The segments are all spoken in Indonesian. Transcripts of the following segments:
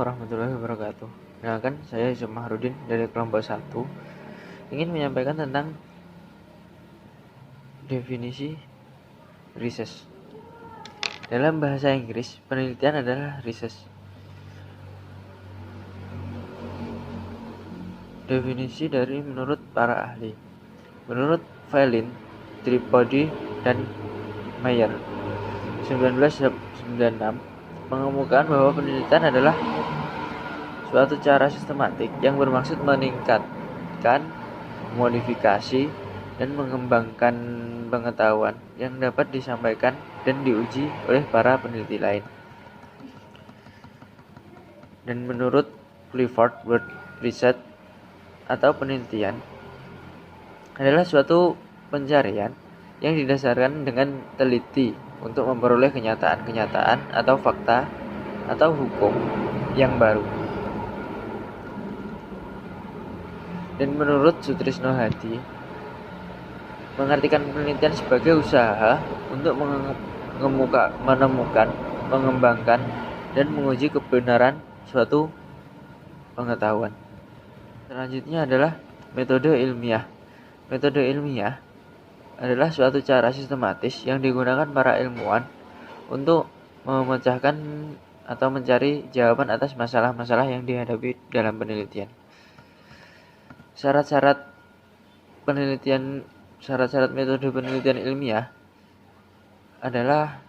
warahmatullahi wabarakatuh. Perkenalkan, saya Yusuf Mahrudin dari kelompok 1 ingin menyampaikan tentang definisi research. Dalam bahasa Inggris, penelitian adalah research. Definisi dari menurut para ahli. Menurut Fallin, Tripodi, dan Mayer 1996 mengemukakan bahwa penelitian adalah suatu cara sistematik yang bermaksud meningkatkan, modifikasi, dan mengembangkan pengetahuan yang dapat disampaikan dan diuji oleh para peneliti lain. Dan menurut Clifford Word, research atau penelitian adalah suatu pencarian yang didasarkan dengan teliti untuk memperoleh kenyataan-kenyataan atau fakta atau hukum yang baru. Dan menurut Sutrisno Hadi, mengartikan penelitian sebagai usaha untuk menemukan, mengembangkan, dan menguji kebenaran suatu pengetahuan. Selanjutnya adalah metode ilmiah. Metode ilmiah adalah suatu cara sistematis yang digunakan para ilmuwan untuk memecahkan atau mencari jawaban atas masalah-masalah yang dihadapi dalam penelitian. Syarat-syarat metode penelitian ilmiah adalah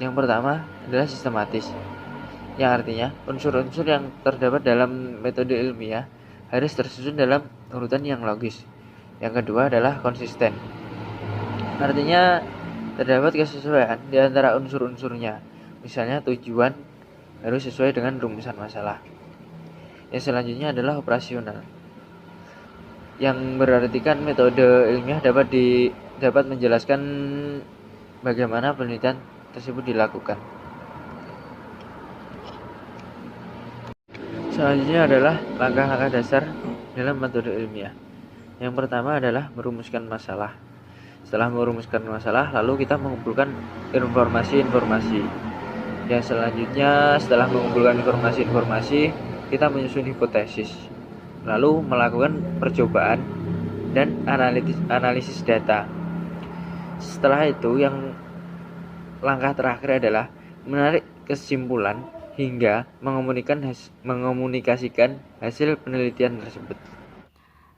yang pertama adalah sistematis, yang artinya unsur-unsur yang terdapat dalam metode ilmiah harus tersusun dalam urutan yang logis. Yang kedua adalah konsisten, artinya terdapat kesesuaian di antara unsur-unsurnya. Misalnya tujuan harus sesuai dengan rumusan masalah. Yang selanjutnya adalah operasional, yang berartikan metode ilmiah dapat menjelaskan bagaimana penelitian tersebut dilakukan. Selanjutnya adalah langkah-langkah dasar dalam metode ilmiah. Yang pertama adalah merumuskan masalah. Setelah merumuskan masalah, lalu kita mengumpulkan informasi-informasi. Yang selanjutnya, setelah mengumpulkan informasi-informasi, kita menyusun hipotesis. Lalu melakukan percobaan dan analisis data. Setelah itu, yang langkah terakhir adalah menarik kesimpulan hingga mengomunikasikan hasil penelitian tersebut.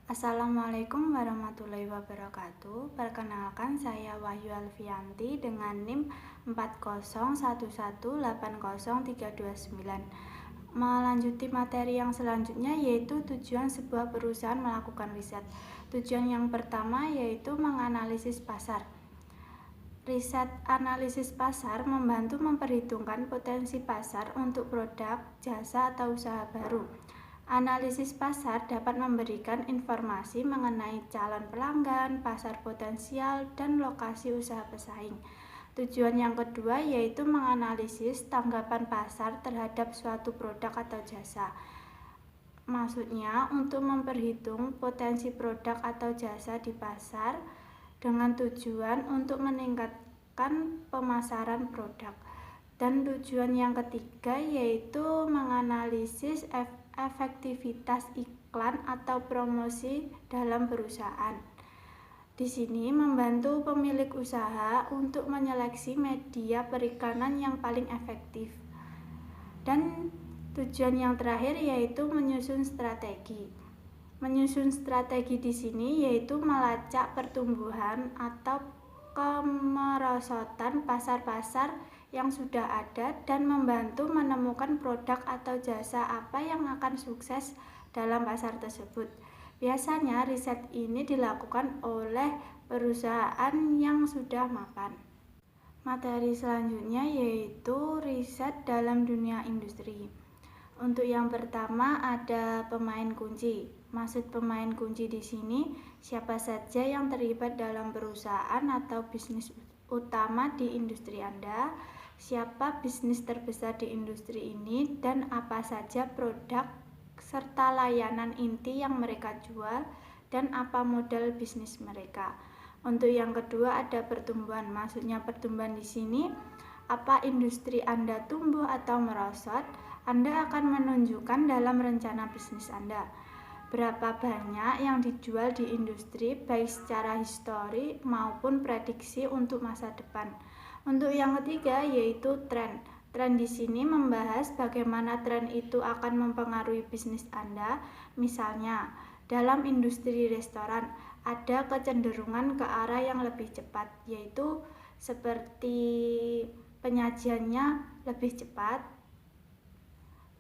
Assalamualaikum warahmatullahi wabarakatuh. Perkenalkan, saya Wahyu Alfianti dengan NIM 401180329. Melanjuti materi yang selanjutnya, yaitu tujuan sebuah perusahaan melakukan riset. Tujuan yang pertama yaitu menganalisis pasar. Riset analisis pasar membantu memperhitungkan potensi pasar untuk produk, jasa, atau usaha baru. Analisis pasar dapat memberikan informasi mengenai calon pelanggan, pasar potensial, dan lokasi usaha pesaing. Tujuan yang kedua yaitu menganalisis tanggapan pasar terhadap suatu produk atau jasa. Maksudnya untuk memperhitung potensi produk atau jasa di pasar dengan tujuan untuk meningkatkan pemasaran produk. Dan tujuan yang ketiga yaitu menganalisis efektivitas iklan atau promosi dalam perusahaan. Di sini membantu pemilik usaha untuk menyeleksi media perikanan yang paling efektif. Dan tujuan yang terakhir yaitu menyusun strategi. Menyusun strategi di sini yaitu melacak pertumbuhan atau kemerosotan pasar-pasar yang sudah ada dan membantu menemukan produk atau jasa apa yang akan sukses dalam pasar tersebut. Biasanya riset ini dilakukan oleh perusahaan yang sudah mapan. Materi selanjutnya yaitu riset dalam dunia industri. Untuk yang pertama ada pemain kunci. Maksud pemain kunci di sini siapa saja yang terlibat dalam perusahaan atau bisnis utama di industri Anda, siapa bisnis terbesar di industri ini, dan apa saja produk serta layanan inti yang mereka jual dan apa modal bisnis mereka. Untuk yang kedua ada pertumbuhan. Maksudnya pertumbuhan di sini apa industri Anda tumbuh atau merosot, Anda akan menunjukkan dalam rencana bisnis Anda berapa banyak yang dijual di industri baik secara histori maupun prediksi untuk masa depan. Untuk yang ketiga yaitu tren. Tren di sini membahas bagaimana tren itu akan mempengaruhi bisnis Anda. Misalnya, dalam industri restoran ada kecenderungan ke arah yang lebih cepat, yaitu seperti penyajiannya lebih cepat.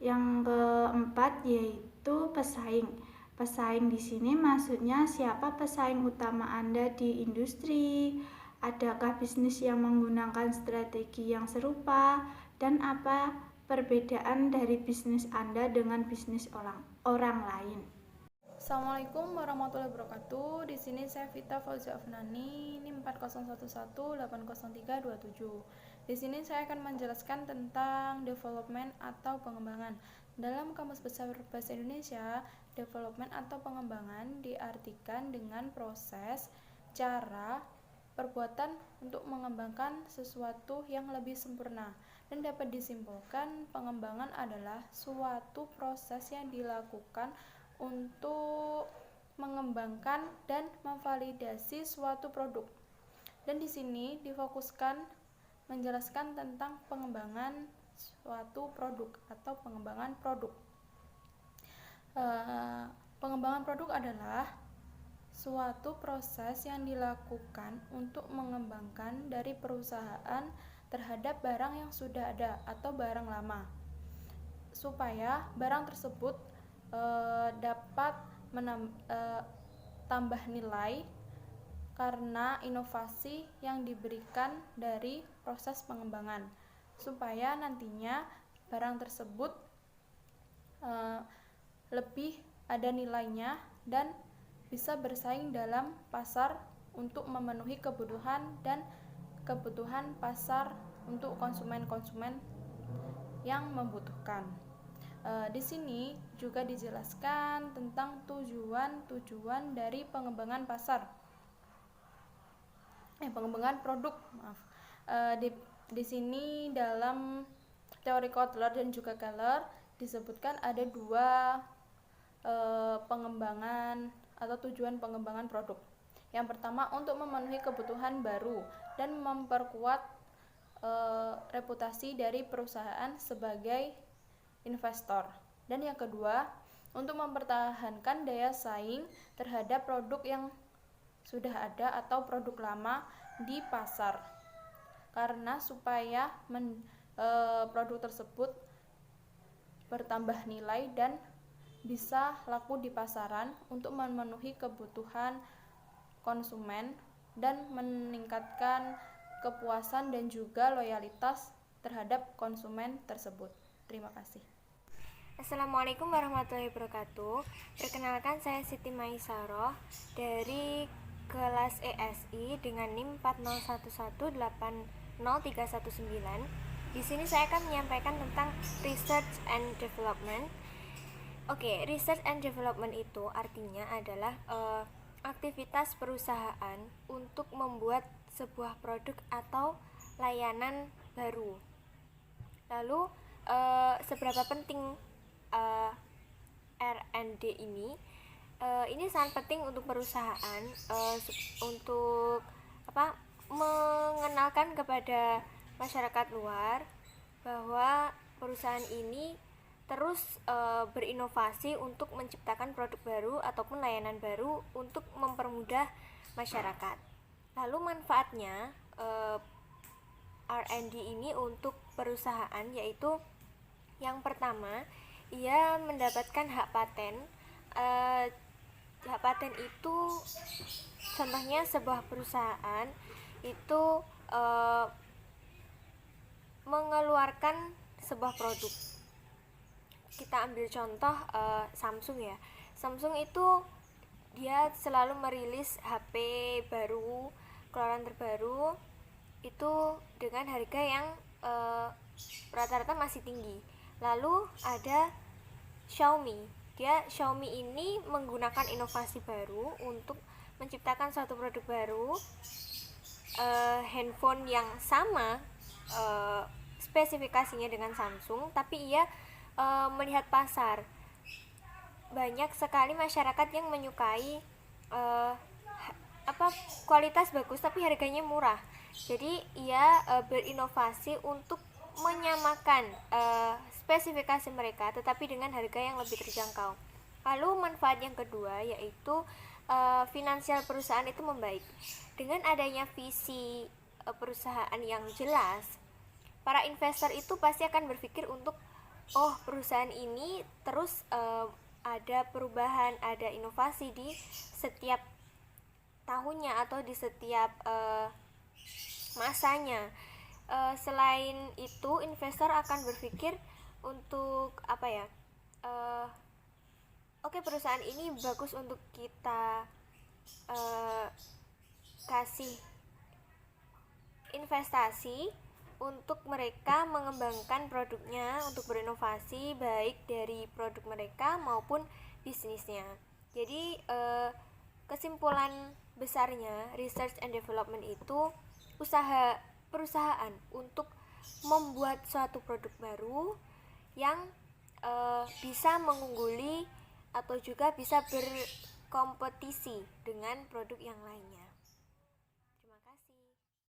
Yang keempat yaitu pesaing. Pesaing di sini maksudnya siapa pesaing utama Anda di industri, adakah bisnis yang menggunakan strategi yang serupa, dan apa perbedaan dari bisnis Anda dengan bisnis orang lain. Assalamualaikum warahmatullahi wabarakatuh. Di sini saya Vita Fauzia Afnani, NIM 4011808327. Di sini saya akan menjelaskan tentang development atau pengembangan. Dalam Kamus Besar Bahasa Indonesia, development atau pengembangan diartikan dengan proses, cara, perbuatan untuk mengembangkan sesuatu yang lebih sempurna, dan dapat disimpulkan pengembangan adalah suatu proses yang dilakukan untuk mengembangkan dan memvalidasi suatu produk. Dan di sini difokuskan menjelaskan tentang pengembangan suatu produk atau pengembangan produk. Pengembangan produk adalah suatu proses yang dilakukan untuk mengembangkan dari perusahaan terhadap barang yang sudah ada atau barang lama, supaya barang tersebut dapat tambah nilai karena inovasi yang diberikan dari proses pengembangan, supaya nantinya barang tersebut lebih ada nilainya dan bisa bersaing dalam pasar untuk memenuhi kebutuhan dan kebutuhan pasar untuk konsumen-konsumen yang membutuhkan. Di sini juga dijelaskan tentang tujuan dari pengembangan pengembangan produk. Di sini dalam teori Kotler dan juga Keller disebutkan ada dua pengembangan atau tujuan pengembangan produk. Yang pertama untuk memenuhi kebutuhan baru dan memperkuat reputasi dari perusahaan sebagai investor. Dan yang kedua untuk mempertahankan daya saing terhadap produk yang sudah ada atau produk lama di pasar, karena supaya produk tersebut bertambah nilai dan bisa laku di pasaran untuk memenuhi kebutuhan konsumen dan meningkatkan kepuasan dan juga loyalitas terhadap konsumen tersebut. Terima kasih. Assalamualaikum warahmatullahi wabarakatuh. Perkenalkan, saya Siti Maisaroh dari kelas ESI dengan NIM 401180319. Di sini saya akan menyampaikan tentang research and development. Research and development itu artinya adalah aktivitas perusahaan untuk membuat sebuah produk atau layanan baru. Lalu seberapa penting R&D ini sangat penting untuk perusahaan untuk mengenalkan kepada masyarakat luar bahwa perusahaan ini terus berinovasi untuk menciptakan produk baru ataupun layanan baru untuk mempermudah masyarakat. Lalu manfaatnya R&D ini untuk perusahaan yaitu yang pertama, ia mendapatkan hak paten. Hak paten itu contohnya sebuah perusahaan itu mengeluarkan sebuah produk. Kita ambil contoh Samsung ya. Samsung itu dia selalu merilis HP baru, keluaran terbaru itu dengan harga yang rata-rata masih tinggi. Lalu ada Xiaomi. Xiaomi ini menggunakan inovasi baru untuk menciptakan suatu produk baru, handphone yang sama spesifikasinya dengan Samsung, tapi ia melihat pasar. Banyak sekali masyarakat yang menyukai kualitas bagus tapi harganya murah. Jadi ia berinovasi untuk menyamakan spesifikasi mereka tetapi dengan harga yang lebih terjangkau. Lalu manfaat yang kedua yaitu finansial perusahaan itu membaik. Dengan adanya visi perusahaan yang jelas, para investor itu pasti akan berpikir untuk perusahaan ini terus ada perubahan, ada inovasi di setiap tahunnya atau di setiap masanya. Selain itu, investor akan berpikir untuk perusahaan ini bagus untuk kita kasih investasi untuk mereka mengembangkan produknya, untuk berinovasi baik dari produk mereka maupun bisnisnya. Jadi kesimpulan besarnya research and development itu usaha perusahaan untuk membuat suatu produk baru yang bisa mengungguli atau juga bisa berkompetisi dengan produk yang lainnya.